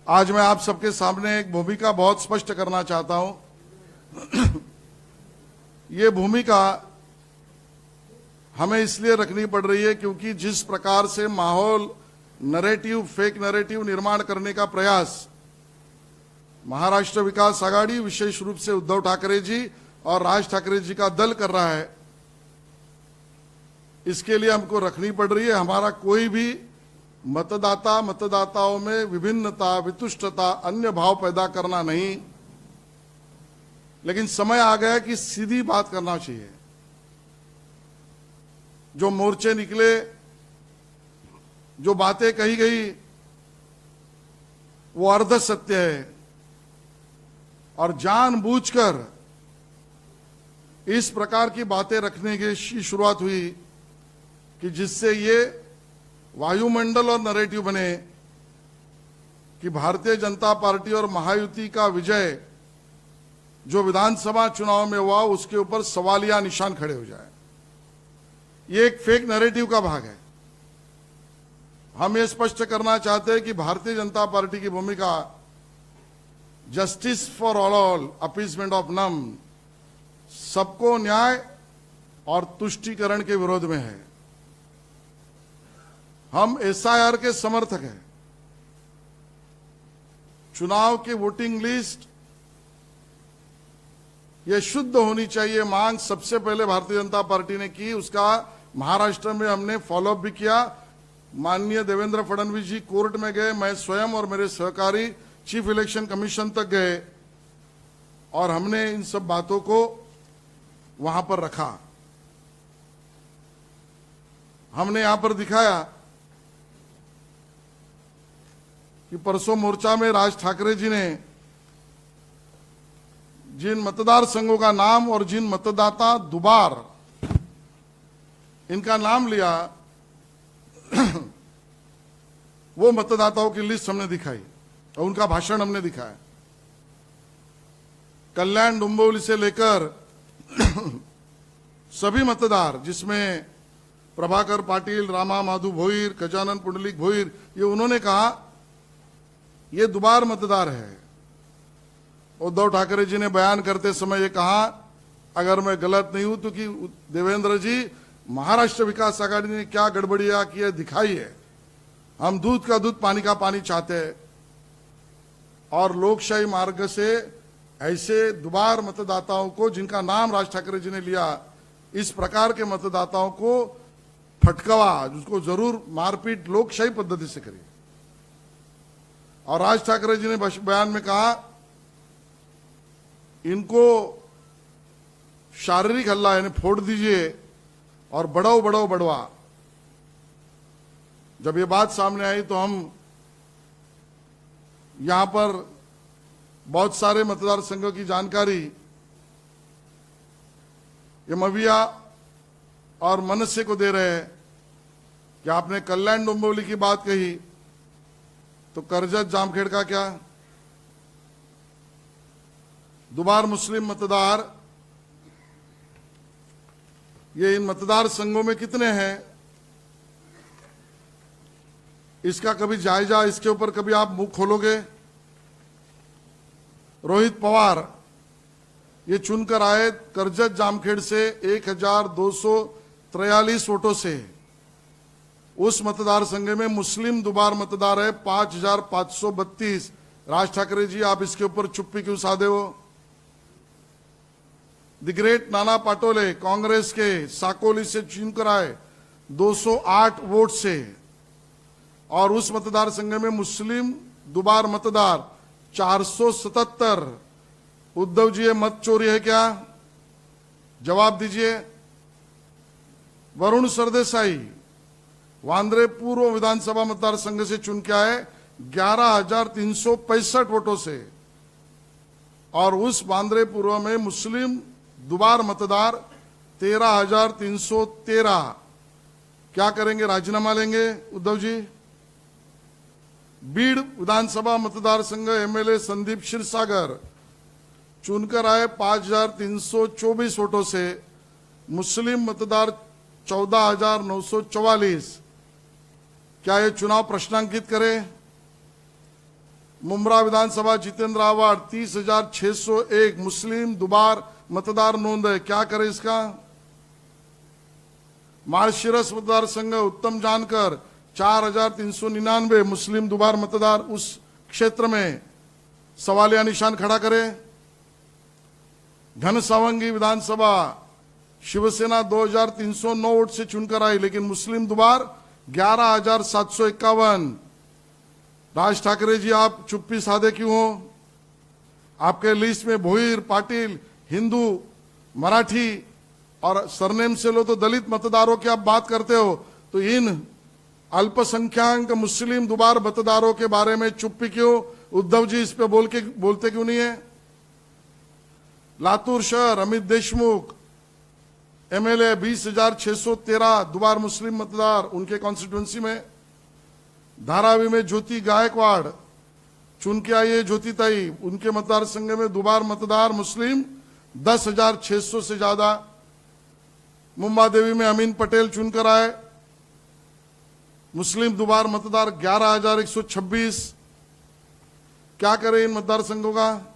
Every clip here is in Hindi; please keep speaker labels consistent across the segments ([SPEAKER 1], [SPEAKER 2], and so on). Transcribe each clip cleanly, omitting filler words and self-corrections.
[SPEAKER 1] आज मैं आप सबके सामने एक भूमिका बहुत स्पष्ट करना चाहता हूं। ये भूमिका हमें इसलिए रखनी पड़ रही है क्योंकि जिस प्रकार से माहौल नैरेटिव, फेक नैरेटिव निर्माण करने का प्रयास महाराष्ट्र विकास आघाड़ी, विशेष रूप से उद्धव ठाकरे जी और राज ठाकरे जी का दल कर रहा है, इसके लिए हमको रखनी पड़ रही है। हमारा कोई भी मतदाताओं में विभिन्नता, वितुष्टता, अन्य भाव पैदा करना नहीं, लेकिन समय आ गया कि सीधी बात करना चाहिए। जो मोर्चे निकले, जो बातें कही गई, वो अर्ध सत्य है और जानबूझकर इस प्रकार की बातें रखने की शुरुआत हुई कि जिससे ये वायुमंडल और नैरेटिव बने कि भारतीय जनता पार्टी और महायुति का विजय जो विधानसभा चुनाव में हुआ उसके ऊपर सवालिया निशान खड़े हो जाए। ये एक फेक नैरेटिव का भाग है। हम ये स्पष्ट करना चाहते हैं कि भारतीय जनता पार्टी की भूमिका justice for all, appeasement of none, सबको न्याय और तुष्टीकरण के विरोध में है। हम एसआईआर के समर्थक हैं। चुनाव की वोटिंग लिस्ट ये शुद्ध होनी चाहिए, मांग सबसे पहले भारतीय जनता पार्टी ने की। उसका महाराष्ट्र में हमने फॉलोअप भी किया। माननीय देवेंद्र फडणवीस जी कोर्ट में गए, मैं स्वयं और मेरे सहकारी चीफ इलेक्शन कमीशन तक गए और हमने इन सब बातों को वहां पर रखा। हमने यहां पर दिखाया कि परसों मोर्चा में राज ठाकरे जी ने जिन मतदार संघों का नाम और जिन मतदाता दुबार इनका नाम लिया, वो मतदाताओं की लिस्ट हमने दिखाई और उनका भाषण हमने दिखाया। कल्याण डोंबिवली से लेकर सभी मतदार, जिसमें प्रभाकर पाटिल, रामा माधु भोईर, गजानन पुंडलिक भोईर, ये उन्होंने कहा ये दुबार मतदार है। उद्धव ठाकरे जी ने बयान करते समय ये कहा, अगर मैं गलत नहीं हूं तो कि देवेंद्र जी, महाराष्ट्र विकास आघाड़ी ने क्या गड़बड़ियां की है दिखाई है। हम दूध का दूध, पानी का पानी चाहते हैं और लोकशाही मार्ग से ऐसे दुबार मतदाताओं को, जिनका नाम राज ठाकरे जी ने लिया, इस प्रकार के मतदाताओं को फटकवा, जिसको जरूर मारपीट लोकशाही पद्धति से करिए। और राज ठाकरे जी ने बयान में कहा इनको शारीरिक हल्ला यानी फोड़ दीजिए और बढ़ाओ बढ़ाओ बढ़वा। जब ये बात सामने आई तो हम यहां पर बहुत सारे मतदार संघों की जानकारी ये मविया और मनसे को दे रहे हैं कि आपने कल्याण डोंबिवली की बात कही, तो कर्जत जामखेड़ का क्या? दुबार मुस्लिम मतदार ये इन मतदार संघों में कितने हैं, इसका कभी जायजा, इसके ऊपर कभी आप मुंह खोलोगे? रोहित पवार ये चुनकर आए कर्जत जामखेड़ से 1243 वोटों से। उस मतदार संघ में मुस्लिम दुबार मतदार है 5532। राज ठाकरे जी, आप इसके ऊपर चुप्पी क्यों साधे हो? द ग्रेट नाना पाटोले कांग्रेस के साकोली से चुनकर आए 208 वोट से और उस मतदार संघ में मुस्लिम दुबार मतदार 477। उद्धव जी, ये मत चोरी है क्या? जवाब दीजिए। वरुण सरदेसाई वांद्रे पूर्व विधानसभा मतदार संघ से चुन के आए 11,365 वोटों से और उस वांद्रे पूर्व में मुस्लिम दुबार मतदार 13,313। क्या करेंगे? राजीनामा लेंगे उद्धव जी? बीड़ विधानसभा मतदार संघ एमएलए संदीप क्षीरसागर चुनकर आए 5,324 वोटों से। मुस्लिम मतदार 14,944। क्या ये चुनाव प्रश्नांकित करे? मुंब्रा विधानसभा जितेंद्र आवाड़ 30,601 मुस्लिम दुबार मतदार नोंद है। क्या करे इसका? मार्शिरस मतदार संघ उत्तम जानकर 4,399 मुस्लिम दुबार मतदार उस क्षेत्र में सवालिया निशान खड़ा करे। घनसावंगी विधानसभा शिवसेना 2,309 वोट से चुनकर आई, लेकिन मुस्लिम दुबार 11,751। राज ठाकरे जी, आप चुप्पी साधे क्यों हो? आपके लिस्ट में भोईर, पाटिल, हिंदू, मराठी और सरनेम से लो तो दलित मतदारों की आप बात करते हो, तो इन अल्पसंख्यक मुस्लिम दुबार मतदारों के बारे में चुप्पी क्यों? उद्धव जी इस पे बोलते क्यों नहीं है? लातूर शहर अमित देशमुख एमएलए 20,613 दुबार मुस्लिम मतदार उनके कॉन्स्टिट्यूंसी में। धारावी में ज्योति गायकवाड़ चुन के आई है, ज्योति ताई, उनके मतदार संघ में दुबार मतदार मुस्लिम 10,600 से ज्यादा। मुंबा देवी में अमीन पटेल चुनकर आए, मुस्लिम दुबार मतदार 11,126। क्या करें इन मतदार संघों का?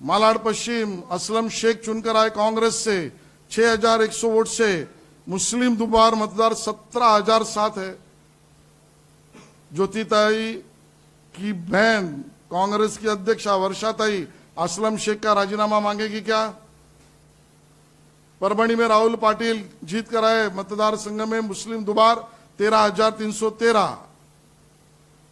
[SPEAKER 1] मालाड पश्चिम असलम शेख चुनकर आए कांग्रेस से 6,100 वोट से। मुस्लिम दुबार मतदार 17,007 है। ज्योतिताई की बहन कांग्रेस की अध्यक्षा वर्षाताई असलम शेख का राजीनामा मांगेगी क्या? परभणी में राहुल पाटिल जीत कर आए, मतदार संघ में मुस्लिम दुबार 13,313।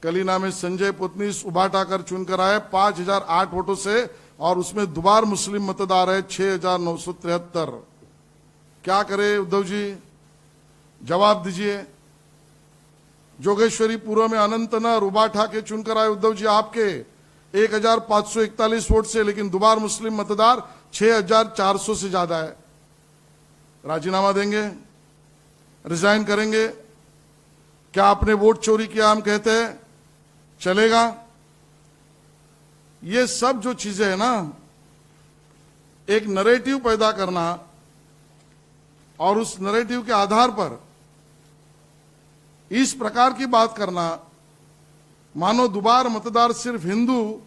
[SPEAKER 1] कलीना में संजय पुतनीस उभाटाकर चुनकर आए 5,008 वोटों से, और उसमें दुबार मुस्लिम मतदार है 6,973। क्या करे उद्धव जी? जवाब दीजिए। जोगेश्वरी पूर्व में अनंत नर उबाठा के चुनकर आए उद्धव जी आपके 1,541 वोट से, लेकिन दुबार मुस्लिम मतदार 6,400 से ज्यादा है। राजीनामा देंगे? रिजाइन करेंगे? क्या आपने वोट चोरी किया हम कहते हैं? चलेगा? ये सब जो चीजें है ना, एक नरेटिव पैदा करना और उस नरेटिव के आधार पर इस प्रकार की बात करना, मानो दुबार मतदार सिर्फ हिंदू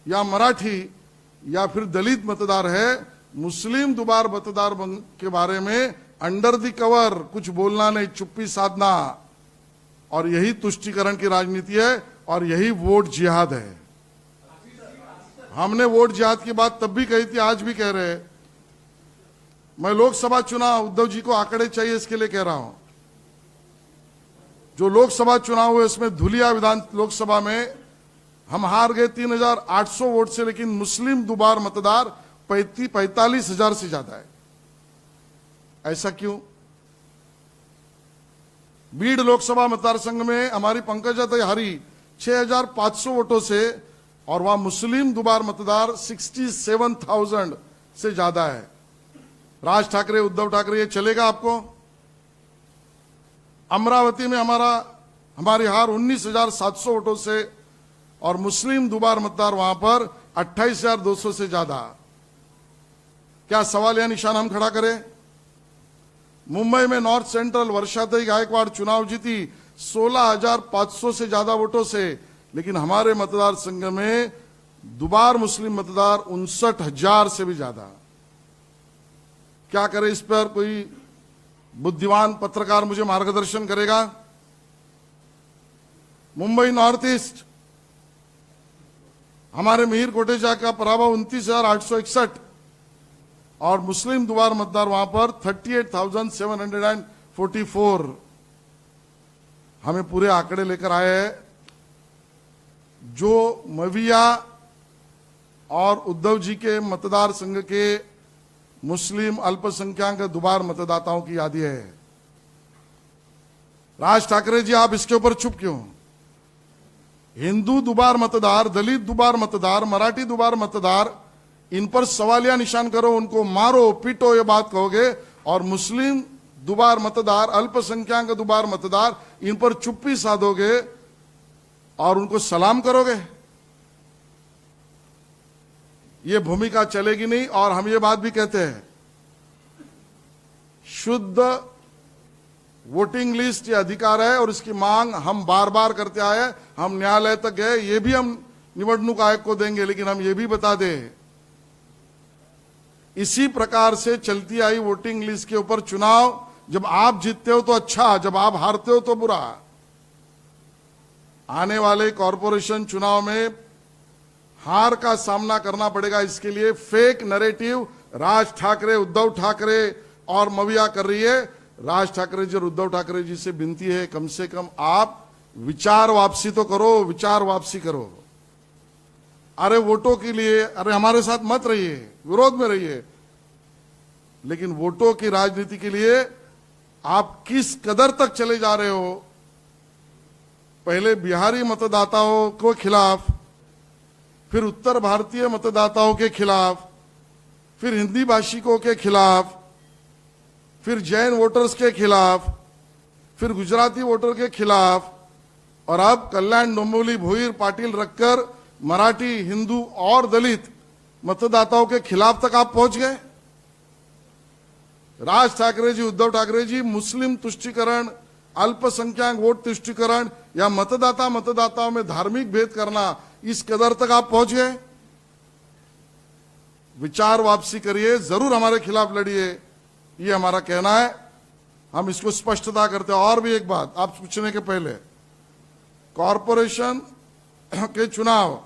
[SPEAKER 1] या मराठी या फिर दलित मतदार है। मुस्लिम दुबार मतदार के बारे में अंडर द कवर कुछ बोलना नहीं, चुप्पी साधना, और यही तुष्टीकरण की राजनीति है और यही वोट जिहाद है। हमने वोट जिहाद की बात तब भी कही थी, आज भी कह रहे हैं। मैं लोकसभा चुनाव उद्धव जी को आंकड़े चाहिए इसके लिए कह रहा हूं। जो लोकसभा चुनाव हुए उसमें धुलिया विधान लोकसभा में हम हार गए 3,800 वोट से, लेकिन मुस्लिम दुबार मतदार 45,000 से ज्यादा है। ऐसा क्यों? बीड लोकसभा मतदार संघ में हमारी पंकजा ताई हारी 6,500 वोटों से, और वहां मुस्लिम दुबार मतदार 67,000 से ज्यादा है। राज ठाकरे, उद्धव ठाकरे, ये चलेगा आपको? अमरावती में हमारी हार 19,700 वोटों से, और मुस्लिम दुबार मतदार वहां पर 28,200 से ज्यादा। क्या सवाल या निशान हम खड़ा करें? मुंबई में नॉर्थ सेंट्रल वर्षाताई गायकवाड़ चुनाव जीती 16,500 से ज्यादा वोटों से, लेकिन हमारे मतदार संघ में दुबार मुस्लिम मतदार 59,000 से भी ज्यादा। क्या करे इस पर? कोई बुद्धिमान पत्रकार मुझे मार्गदर्शन करेगा? मुंबई नॉर्थ ईस्ट हमारे मिहिर कोटेचा का पराभव 29,861, और मुस्लिम दुबार मतदार वहां पर 38,744। हमें पूरे आंकड़े लेकर आए हैं। जो मविया और उद्धव जी के मतदार संघ के मुस्लिम अल्पसंख्यक दुबार मतदाताओं की यादी है। राज ठाकरे जी, आप इसके ऊपर चुप क्यों? हिंदू दुबार मतदार, दलित दुबार मतदार, मराठी दुबार मतदार, इन पर सवालिया निशान करो, उनको मारो पीटो, ये बात कहोगे, और मुस्लिम दुबार मतदार, अल्पसंख्यक दुबार मतदार, इन पर चुप्पी साधोगे और उनको सलाम करोगे? ये भूमिका चलेगी नहीं। और हम ये बात भी कहते हैं, शुद्ध वोटिंग लिस्ट ये अधिकार है और इसकी मांग हम बार बार करते आए हैं। हम न्यायालय तक गए, ये भी हम निवडणूक आयोग को देंगे, लेकिन हम ये भी बता दें, इसी प्रकार से चलती आई वोटिंग लिस्ट के ऊपर चुनाव, जब आप जीतते हो तो अच्छा, जब आप हारते हो तो बुरा। आने वाले कॉरपोरेशन चुनाव में हार का सामना करना पड़ेगा। इसके लिए फेक नैरेटिव राज ठाकरे, उद्धव ठाकरे और मविया कर रही है। राज ठाकरे जी और उद्धव ठाकरे जी से विनती है, कम से कम आप विचार वापसी तो करो, विचार वापसी करो। अरे वोटों के लिए, अरे हमारे साथ मत रहिए, विरोध में रहिए, लेकिन वोटों की राजनीति के लिए आप किस कदर तक चले जा रहे हो। पहले बिहारी मतदाताओं को खिलाफ, फिर उत्तर भारतीय मतदाताओं के खिलाफ, फिर हिंदी भाषिकों के खिलाफ, फिर जैन वोटर्स के खिलाफ, फिर गुजराती वोटर के खिलाफ, और अब कल्याण डोंबिवली भोईर पाटिल रखकर मराठी, हिंदू और दलित मतदाताओं के खिलाफ तक आप पहुंच गए। राज ठाकरे जी, उद्धव ठाकरे जी मुस्लिम तुष्टीकरण, अल्पसंख्यक वोट तुष्टीकरण या मतदाताओं में धार्मिक भेद करना, इस कदर तक आप पहुंच गए। विचार वापसी करिए, जरूर हमारे खिलाफ लड़िए, ये हमारा कहना है। हम इसको स्पष्टता करते हैं। और भी एक बात आप पूछने के पहले, कॉरपोरेशन के चुनाव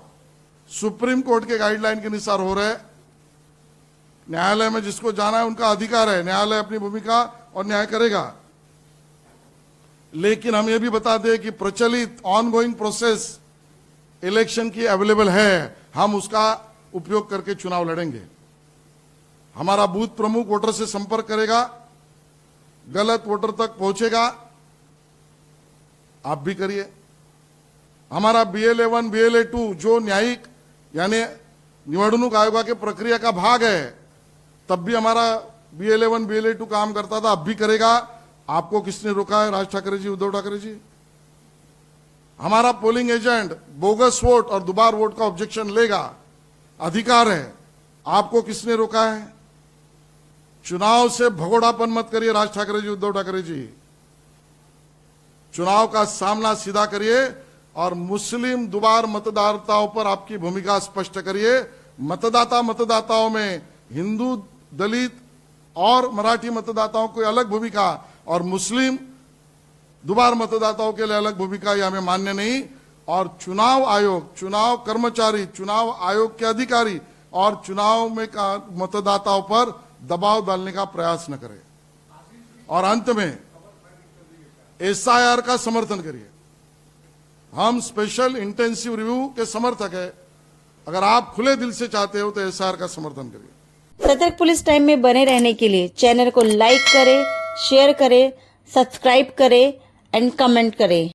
[SPEAKER 1] सुप्रीम कोर्ट के गाइडलाइन के अनुसार हो रहे। न्यायालय में जिसको जाना है उनका अधिकार है, न्यायालय अपनी भूमिका और न्याय करेगा। लेकिन हम ये भी बता दें कि प्रचलित ऑनगोइंग प्रोसेस इलेक्शन की अवेलेबल है, हम उसका उपयोग करके चुनाव लड़ेंगे। हमारा बूथ प्रमुख वोटर से संपर्क करेगा, गलत वोटर तक पहुंचेगा, आप भी करिए। हमारा BLA1, BLA2 जो न्यायिक यानी निवडणूक आयोग के प्रक्रिया का भाग है, तब भी हमारा BLA1, BLA2 काम करता था, अब भी करेगा। आपको किसने रोका है? राज ठाकरे जी, उद्धव ठाकरे जी। हमारा पोलिंग एजेंट बोगस वोट और दुबार वोट का ऑब्जेक्शन लेगा, अधिकार है, आपको किसने रोका है? चुनाव से भगोड़ापन मत करिए राज ठाकरे जी, उद्धव ठाकरे जी। चुनाव का सामना सीधा करिए और मुस्लिम दुबार मतदाताओं पर आपकी भूमिका स्पष्ट करिए। मतदाताओं में हिंदू, दलित और मराठी मतदाताओं को अलग भूमिका और मुस्लिम दुबार मतदाताओं के लिए अलग भूमिका, यह हमें मान्य नहीं। और चुनाव आयोग, चुनाव कर्मचारी, चुनाव आयोग के अधिकारी और चुनाव में मतदाताओं पर दबाव डालने का प्रयास न करें। और अंत में SIR का समर्थन करिए। हम स्पेशल इंटेंसिव रिव्यू के समर्थक है। अगर आप खुले दिल से चाहते हो तो SIR का समर्थन करिए।
[SPEAKER 2] सतर्क पुलिस टाइम में बने रहने के लिए चैनल को लाइक करें, शेयर करें, सब्सक्राइब करें एंड कमेंट करें।